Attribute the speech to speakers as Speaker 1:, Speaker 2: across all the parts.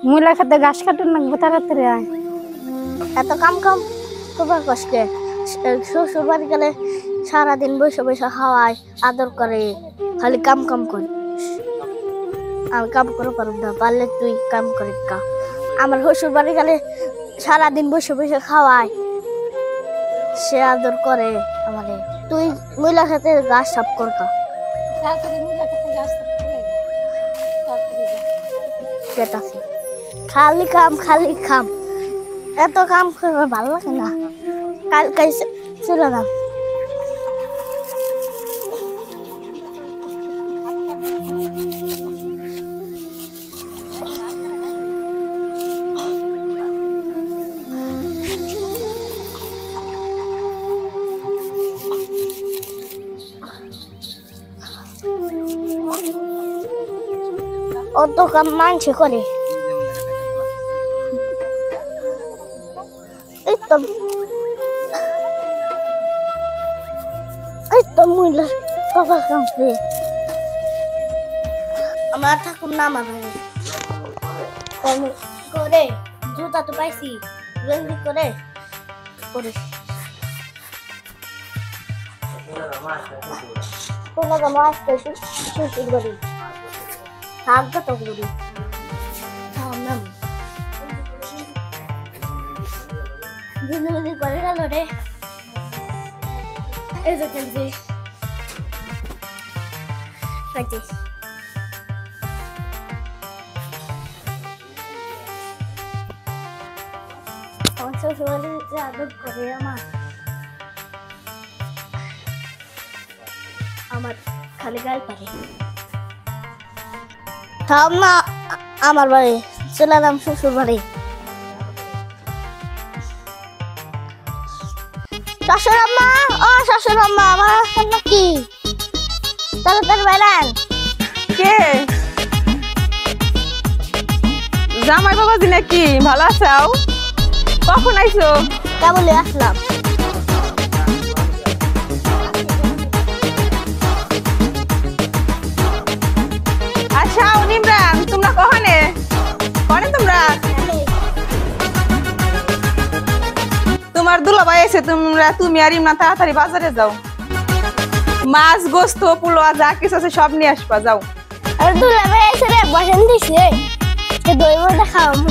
Speaker 1: মুলা খেতে ঘাস কাটুন লাগবে তাড়াতাড়ি আয়।
Speaker 2: এত কাম কাম তোমার কষ্টে শ্বশুর বাড়ি গেলে সারাদিন বসে বসে খাওয়ায় আদর করে, খালি কাম কাম করে। আমি কাম করে পারব না, পারলে তুই কাম করে কা। আমার শ্বশুর বাড়ি গেলে সারাদিন বসে বসে খাওয়ায়, সে আদর করে আমারে। তুই মহিলা খেতে ঘাস সাফ কর কা। খালি কাম খালি কাম, এত কাম করে ভালো লাগে না। কাল চলে না। অত কাম মানছে করে। মহিলা বাবা কামছে। আমার ঠাকুর নাম করে জুতা তো পাইছি, জলদি করে করে তোমাকে মাছ পেয়েছি শ্বশুর বাড়ি থাকবে তো করি জলদি করে গেল রে। এই যে খেলছি আমার শ্বশুরবাড়ি যে আদর করে আমার খালি গাল পারে। থাম না, আমার বাড়ি চলে এলাম শ্বশুর বাড়ি। শাশুড় আম্মা, ও শাশুড় আম্মা, আমার নাকি তাড়াতাড়ি বেড়ান।
Speaker 3: কে জামাই বাবাজি নাকি? ভালো আছো? কখন আইছো?
Speaker 2: কেবল আসলাম।
Speaker 3: আচ্ছা নিমরান, তোমরা কখনে তোমরা? তোমার দুলাভাই এসে তুমি আর ইমরান তাড়াতাড়ি বাজারে যাও, মাছ গোস্ত পোলোয়া যা কিছু আছে সব নিয়ে আসবা। যাও।
Speaker 2: আর দুলাভাই এসে রে বসেন দিছে, দই বড়া খাওয়াবো।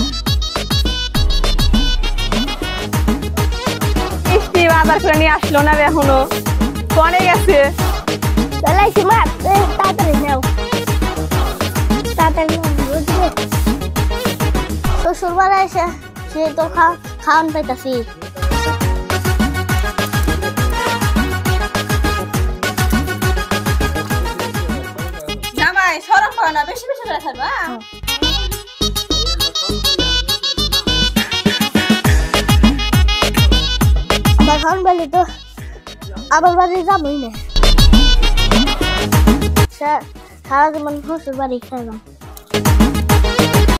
Speaker 3: মিষ্টি বাজার করে নিয়ে আসলো না রে, এখনো কনে গেছে?
Speaker 2: চলাইছি মা, তাড়াতাড়ি নাও, তাড়াতাড়ি শ্বশুর বাড়ি এসে সে তো খাওয়ান পাইতাছি।
Speaker 3: জামাই সরম করে না, বেশি বেশি করে খাবা।
Speaker 2: আমার খাওয়ান বাড়ি তো আবার বাড়ি যাবই না, সারা জীবন শ্বশুর বাড়ি খাইলাম।